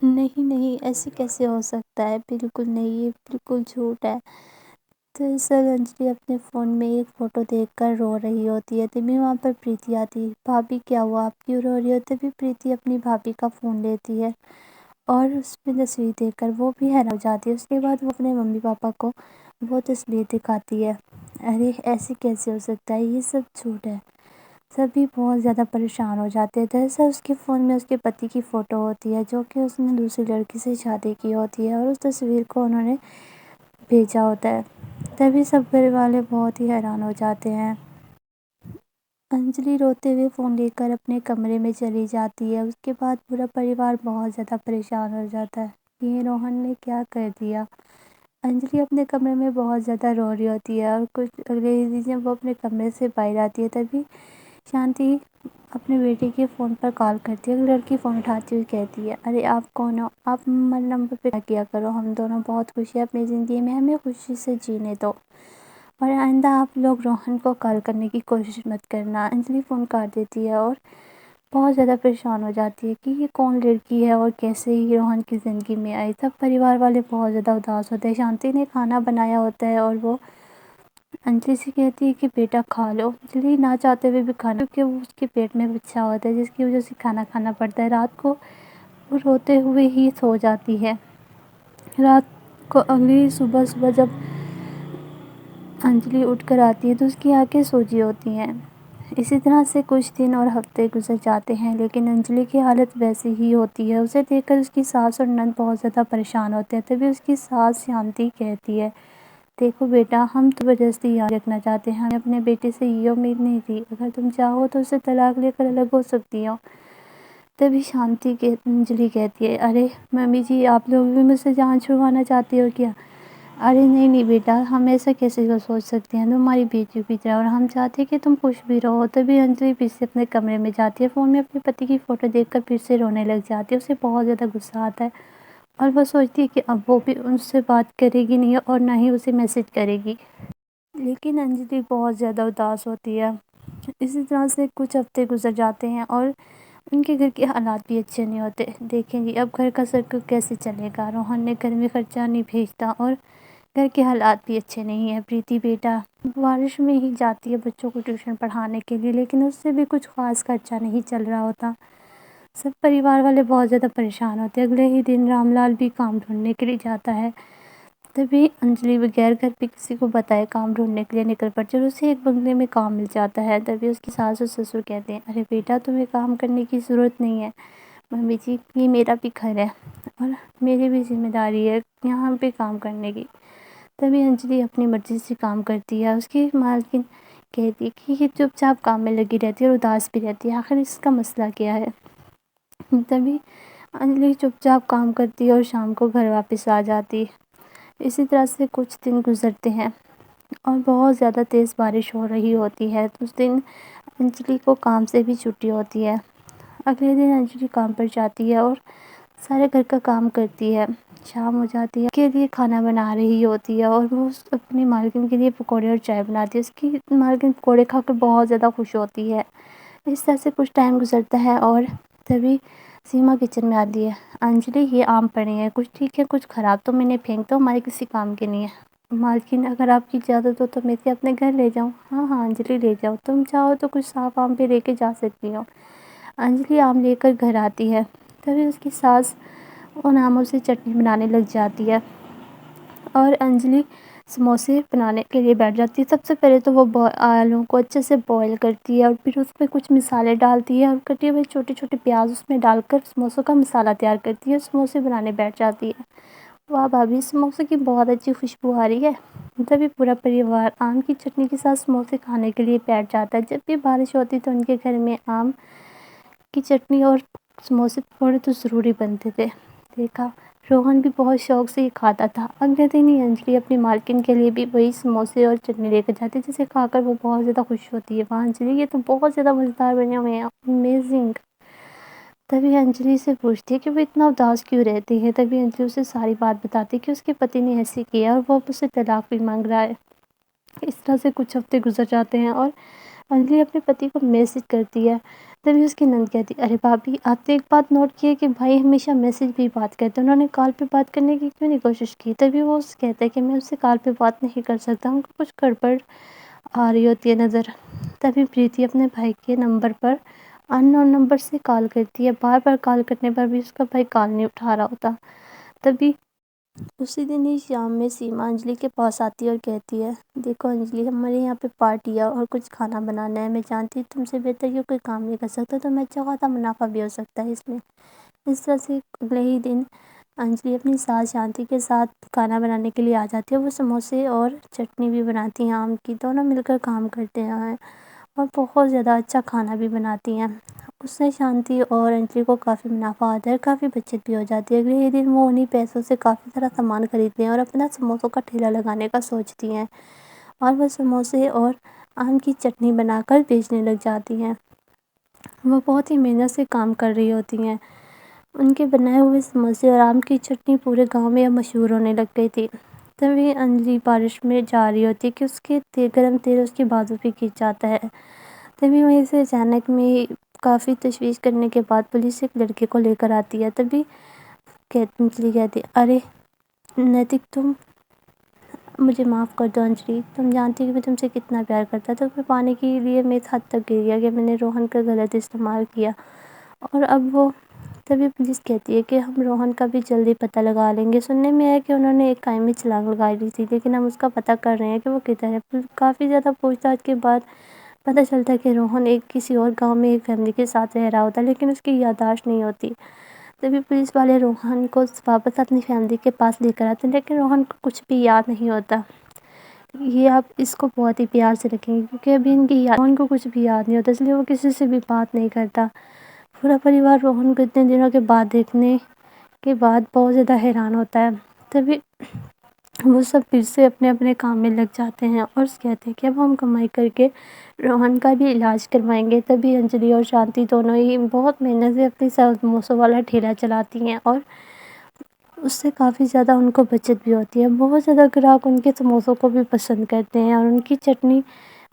نہیں نہیں، ایسے کیسے ہو سکتا ہے؟ بالکل نہیں، یہ بالکل جھوٹ ہے۔ دراصل انجلی اپنے فون میں ایک فوٹو دیکھ کر رو رہی ہوتی ہے، تبھی وہاں پر پریتی آتی ہے۔ بھابی کیا ہوا، آپ کیوں رو رہی ہو؟ تبھی پریتی اپنی بھابی کا فون لیتی ہے اور اس میں تصویر دیکھ کر وہ بھی حیران ہو جاتی ہے۔ اس کے بعد وہ اپنے ممی پاپا کو وہ تصویر دکھاتی ہے۔ ارے ایسے کیسے ہو سکتا ہے، یہ سب جھوٹ ہے۔ سبھی بہت زیادہ پریشان ہو جاتے ہیں۔ دراصل اس کے فون میں اس کے پتی کی فوٹو ہوتی ہے، جو کہ اس نے دوسری لڑکی سے شادی کی ہوتی ہے، اور اس تصویر کو انہوں نے بھیجا ہوتا ہے۔ تبھی سب گھر والے بہت ہی حیران ہو جاتے ہیں۔ انجلی روتے ہوئے فون لے کر اپنے کمرے میں چلی جاتی ہے۔ اس کے بعد پورا پریوار بہت زیادہ پریشان ہو جاتا ہے، یہ روہن نے کیا کر دیا۔ انجلی اپنے کمرے میں بہت زیادہ رو رہی ہوتی ہے، اور کچھ اگلے ہی دن جب وہ اپنے کمرے سے باہر آتی ہے تبھی شانتی اپنے بیٹے کے فون پر کال کرتی ہے۔ لڑکی فون اٹھاتی ہوئی کہتی ہے، ارے آپ کون ہو؟ آپ ہمارے نمبر پہ کیا کرو، ہم دونوں بہت خوشی ہے اپنی زندگی میں، ہمیں خوشی سے جینے دو، اور آئندہ آپ لوگ روہن کو کال کرنے کی کوشش مت کرنا۔ انجلی فون کاٹ دیتی ہے اور بہت زیادہ پریشان ہو جاتی ہے کہ یہ کون لڑکی ہے اور کیسے ہی روہن کی زندگی میں آئی۔ سب پریوار والے بہت زیادہ اداس ہوتے ہیں۔ شانتی نے کھانا بنایا ہوتا ہے اور وہ انجلی سے کہتی ہے کہ بیٹا کھا لو۔ انجلی نہ چاہتے ہوئے بھی کھانا، کیونکہ وہ اس کے پیٹ میں بچہ ہوتا ہے، جس کی وجہ سے کھانا کھانا پڑتا ہے۔ رات کو وہ روتے ہوئے ہی سو جاتی ہے۔ رات کو اگلی صبح جب انجلی اٹھ کر آتی ہے تو اس کی آنکھیں سوجی ہوتی ہیں۔ اسی طرح سے کچھ دن اور ہفتے گزر جاتے ہیں، لیکن انجلی کی حالت ویسی ہی ہوتی ہے۔ اسے دیکھ کر اس کی ساس اور نند بہت زیادہ پریشان ہوتے ہیں۔ تبھی اس کی ساس شانتی کہتی ہے، دیکھو بیٹا، ہم تو زبردستی یاد رکھنا چاہتے ہیں، ہمیں اپنے بیٹے سے یہ امید نہیں تھی، اگر تم چاہو تو اسے طلاق لے کر الگ ہو سکتی ہو۔ تبھی انجلی کہتی ہے، ارے ممی جی، آپ لوگ بھی مجھ سے جان چھڑوانا چاہتے ہو کیا؟ ارے نہیں بیٹا، ہم ایسا کیسے سوچ سکتے ہیں، تمہاری بیٹی کی طرح، اور ہم چاہتے ہیں کہ تم خوش بھی رہو۔ تبھی انجلی پھر سے اپنے کمرے میں جاتی ہے، فون میں اپنے پتی کی فوٹو دیکھ کر پھر سے رونے لگ جاتی ہے۔ اسے بہت زیادہ غصہ آتا ہے اور وہ سوچتی ہے کہ اب وہ بھی ان سے بات کرے گی نہیں اور نہ ہی اسے میسج کرے گی۔ لیکن انجلی بہت زیادہ اداس ہوتی ہے۔ اسی طرح سے کچھ ہفتے گزر جاتے ہیں اور ان کے گھر کے حالات بھی اچھے نہیں ہوتے۔ دیکھیں گے اب گھر کا سرکل کیسے چلے گا، روہن نے گھر میں خرچہ نہیں بھیجتا اور گھر کے حالات بھی اچھے نہیں ہیں۔ پریتی بیٹا بارش میں ہی جاتی ہے بچوں کو ٹیوشن پڑھانے کے لیے، لیکن اس سے بھی کچھ خاص خرچہ نہیں چل رہا ہوتا۔ سب پریوار والے بہت زیادہ پریشان ہوتے ہیں۔ اگلے ہی دن رام لال بھی کام ڈھونڈنے کے لیے جاتا ہے، تبھی انجلی بغیر گھر پہ کسی کو بتائے کام ڈھونڈنے کے لیے نکل پڑتی ہے، اور اسے ایک بنگلے میں کام مل جاتا ہے۔ تبھی اس کی ساس اور سسر کہتے ہیں، ارے بیٹا، تمہیں کام کرنے کی ضرورت نہیں ہے، ممی جی یہ میرا بھی گھر ہے اور میری بھی ذمہ داری ہے یہاں پہ کام کرنے کی۔ تبھی انجلی اپنی مرضی سے کام کرتی ہے۔ اس کی مالکن کہتی ہے کہ یہ چپ چاپ کام میں لگی رہتی ہے اور اداس بھی رہتی ہے، آخر اس کا مسئلہ کیا ہے؟ تبھی انجلی چپ چاپ کام کرتی ہے اور شام کو گھر واپس آ جاتی ہے۔ اسی طرح سے کچھ دن گزرتے ہیں اور بہت زیادہ تیز بارش ہو رہی ہوتی ہے۔ اس دن انجلی کو کام سے بھی چھٹی ہوتی ہے۔ اگلے دن انجلی کام پر جاتی ہے اور سارے گھر کا کام کرتی ہے۔ شام ہو جاتی ہے، اس کے لیے کھانا بنا رہی ہوتی ہے اور وہ اپنی مالکن کے لیے پکوڑے اور چائے بناتی ہے۔ اس کی مالکن پکوڑے کھا کر بہت زیادہ خوش ہوتی ہے۔ اس طرح سے کچھ ٹائم گزرتا ہے اور تبھی سیما کچن میں آتی ہے، انجلی یہ آم پڑے ہیں، کچھ ٹھیک ہے کچھ خراب، تو میں نے پھینک دو، ہمارے کسی کام کے نہیں ہے۔ مالکن اگر آپ کی اجازت ہو تو میں اسے اپنے گھر لے جاؤں؟ ہاں ہاں انجلی لے جاؤ، تم چاہو تو کچھ صاف آم بھی لے کے جا سکتی ہو۔ انجلی آم لے کر گھر آتی ہے، تبھی اس کی ساس ان آموں سے چٹنی بنانے لگ جاتی ہے اور انجلی سموسے بنانے کے لیے بیٹھ جاتی ہے۔ سب سے پہلے تو وہ آلوں کو اچھے سے بوائل کرتی ہے اور پھر اس میں کچھ مسالے ڈالتی ہے اور کٹے ہوئے چھوٹے چھوٹے پیاز اس میں ڈال کر سموسوں کا مسالہ تیار کرتی ہے اور سموسے بنانے بیٹھ جاتی ہے۔ واہ بھابھی، سموسے کی بہت اچھی خوشبو آ رہی ہے۔ تبھی پورا پریوار آم کی چٹنی کے ساتھ سموسے کھانے کے لیے بیٹھ جاتا ہے۔ جب بھی بارش ہوتی تو ان کے گھر میں آم کی چٹنی اور سموسے پکوڑے تو ضروری بنتے تھے۔ دیکھا، روہن بھی بہت شوق سے ہی کھاتا تھا۔ اگلے دن ہی انجلی اپنی مالکن کے لیے بھی وہی سموسے اور چٹنی لے کر جاتی ہے، جسے کھا کر وہ بہت زیادہ خوش ہوتی ہے۔ وہاں انجلی، یہ تو بہت زیادہ مزیدار بنے ہوئے ہیں، امیزنگ۔ تبھی انجلی سے پوچھتی ہے کہ وہ اتنا اداس کیوں رہتی ہے۔ تبھی انجلی اسے ساری بات بتاتی ہے کہ اس کے پتی نے ایسے کیا اور وہ اسے طلاق بھی مانگ رہا ہے۔ اس طرح سے کچھ ہفتے گزر جاتے ہیں اور انجلی اپنے پتی کو میسج کرتی ہے، تبھی اس کی نند کہتی ارے بھابھی آپ نے ایک بات نوٹ کی ہے کہ بھائی ہمیشہ میسج پہ ہی بات کرتے ہیں، انہوں نے کال پہ بات کرنے کی کیوں نہیں کوشش کی؟ تبھی وہ کہتا ہے کہ میں اس سے کال پہ بات نہیں کر سکتا، ہم کو کچھ گڑبڑ آ رہی ہوتی ہے نظر۔ تبھی پریتی اپنے بھائی کے نمبر پر ان نون نمبر سے کال کرتی ہے، بار بار کال کرنے پر بھی اس کا بھائی کال نہیں اٹھا رہا ہوتا۔ تبھی اسی دن ہی شام میں سیما انجلی کے پاس آتی ہے اور کہتی ہے دیکھو انجلی، ہمارے یہاں پہ پارٹی ہے اور کچھ کھانا بنانا ہے، میں جانتی ہوں تم سے بہتر یہ کوئی کام نہیں کر سکتا، تو میں چاہا تھا منافع بھی ہو سکتا ہے اس میں۔ اس طرح سے اگلے ہی دن انجلی اپنی ساس شانتی کے ساتھ کھانا بنانے کے لیے آ جاتی ہے، وہ سموسے اور چٹنی بھی بناتی ہیں آم کی، دونوں مل کر کام کرتے ہیں اور بہت زیادہ اچھا کھانا بھی بناتی ہیں۔ اس سے شانتی اور انجلی کو کافی منافع آتا ہے، کافی بچت بھی ہو جاتی ہے۔ اگلے ہی دن وہ انہی پیسوں سے کافی سارا سامان خریدتے ہیں اور اپنا سموسوں کا ٹھیلا لگانے کا سوچتی ہیں، اور وہ سموسے اور آم کی چٹنی بنا کر بیچنے لگ جاتی ہیں۔ وہ بہت ہی محنت سے کام کر رہی ہوتی ہیں، ان کے بنائے ہوئے سموسے اور آم کی چٹنی پورے گاؤں میں مشہور ہونے لگ گئی تھی۔ تبھی انجلی بارش میں جا رہی ہوتی ہے کہ اس کے گرم تیل اس کے بازو پہ کھنچ جاتا ہے۔ تبھی وہیں سے اچانک میں کافی تشویش کرنے کے بعد پولیس ایک لڑکے کو لے کر آتی ہے۔ تبھی انجلی کہتی ارے نیتک، تم مجھے معاف کر دو انجلی، تم جانتی کہ میں تم سے کتنا پیار کرتا تھا، تمہیں پانے کے لیے میں اس حد تک گر گیا کہ میں نے روہن کا غلط استعمال کیا، اور اب وہ تبھی پولیس کہتی ہے کہ ہم روہن کا بھی جلدی پتہ لگا لیں گے۔ سننے میں ہے کہ انہوں نے ایک قائم میں چھلانگ لگائی لی تھی، لیکن ہم اس کا پتہ کر رہے ہیں کہ وہ کدھر ہے۔ کافی زیادہ پوچھ تاچھ کے بعد پتہ چلتا ہے کہ روہن کسی اور گاؤں میں ایک فیملی کے ساتھ رہ رہا ہوتا ہے، لیکن اس کی یادداشت نہیں ہوتی۔ تبھی پولیس والے روہن کو واپس اپنی فیملی کے پاس لے کر آتے ہیں، لیکن روہن کو کچھ بھی یاد نہیں ہوتا۔ یہ آپ اس کو بہت ہی پیار سے رکھیں گے کیونکہ ابھی روہن کو کچھ بھی یاد نہیں ہوتا، اس لیے وہ کسی سے بھی بات نہیں کرتا۔ پورا پریوار روہن کو اتنے دنوں کے بعد دیکھنے کے بعد بہت زیادہ حیران ہوتا ہے۔ تبھی وہ سب پھر سے اپنے اپنے کام میں لگ جاتے ہیں اور کہتے ہیں کہ اب ہم کمائی کر کے روہن کا بھی علاج کروائیں گے۔ تبھی انجلی اور شانتی دونوں ہی بہت محنت سے اپنی سموسوں والا ٹھیلا چلاتی ہیں، اور اس سے کافی زیادہ ان کو بچت بھی ہوتی ہے۔ بہت زیادہ گراہک ان کے سموسوں کو بھی پسند کرتے ہیں، اور ان کی چٹنی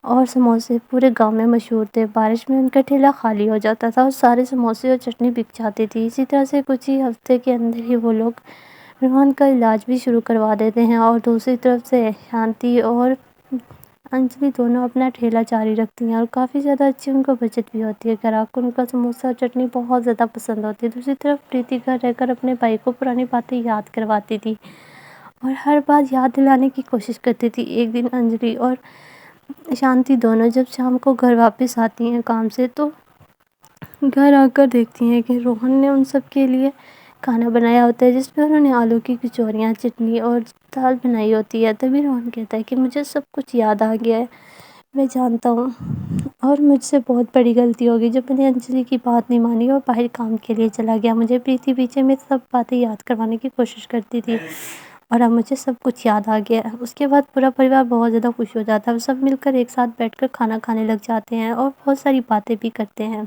اور سموسے پورے گاؤں میں مشہور تھے۔ بارش میں ان کا ٹھیلا خالی ہو جاتا تھا اور سارے سموسے اور چٹنی بک جاتی تھی۔ اسی طرح سے کچھ ہی ہفتے کے اندر ہی وہ لوگ روہن کا علاج بھی شروع کروا دیتے ہیں، اور دوسری طرف سے شانتی اور انجلی دونوں اپنا ٹھیلا جاری رکھتی ہیں، اور کافی زیادہ اچھی ان کو بچت بھی ہوتی ہے۔ گراہک کو ان کا سموسہ اور چٹنی بہت زیادہ پسند ہوتی ہے۔ دوسری طرف پریتی گھر رہ کر اپنے بھائی کو پرانی باتیں یاد کرواتی تھی اور ہر بات یاد دلانے کی کوشش کرتی تھی۔ ایک دن انجلی اور شانتی دونوں جب شام کو گھر واپس آتی ہیں کام سے، تو گھر آ کر دیکھتی ہیں کہ روہن نے ان سب کے لیے کھانا بنایا ہوتا ہے، جس میں انہوں نے آلو کی کچوریاں، چٹنی اور دال بنائی ہوتی ہے۔ تبھی روہن کہتا ہے کہ مجھے سب کچھ یاد آ گیا ہے، میں جانتا ہوں، اور مجھ سے بہت بڑی غلطی ہوگی جب میں نے انجلی کی بات نہیں مانی اور باہر کام کے لیے چلا گیا۔ مجھے پریتی پیچھے میں سب باتیں یاد کروانے کی کوشش کرتی تھی، اور اب مجھے سب کچھ یاد آ گیا ہے۔ اس کے بعد پورا پریوار بہت زیادہ خوش ہو جاتا ہے، وہ سب مل کر ایک ساتھ بیٹھ کر کھانا کھانے لگ جاتے ہیں اور بہت ساری باتیں بھی کرتے ہیں۔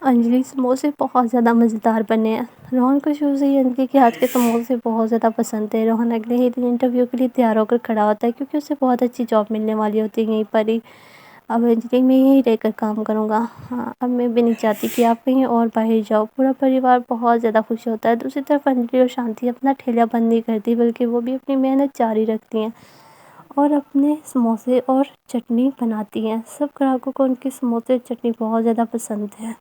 انجلی سموسے بہت زیادہ مزیدار بنے ہیں۔ روہن کو شروع سے ہی انجلی کے ہاتھ کے سموسے بہت زیادہ پسند تھے۔ روہن اگلے ہی دن انٹرویو کے لیے تیار ہو کر کھڑا ہوتا ہے کیونکہ اسے بہت اچھی جاب ملنے والی ہوتی ہے یہیں پر ہی۔ اب انجلی میں یہیں رہ کر کام کروں گا، اب میں بھی نہیں چاہتی کہ آپ کہیں اور باہر جاؤ۔ پورا پریوار بہت زیادہ خوش ہوتا ہے۔ دوسری طرف انجلی اور شانتی اپنا ٹھیلا بند نہیں کرتی، بلکہ وہ بھی اپنی محنت جاری رکھتی ہیں اور اپنے سموسے اور چٹنی بناتی ہیں۔ سب گراہکوں کو ان کے سموسے اور چٹنی بہت زیادہ پسند ہے۔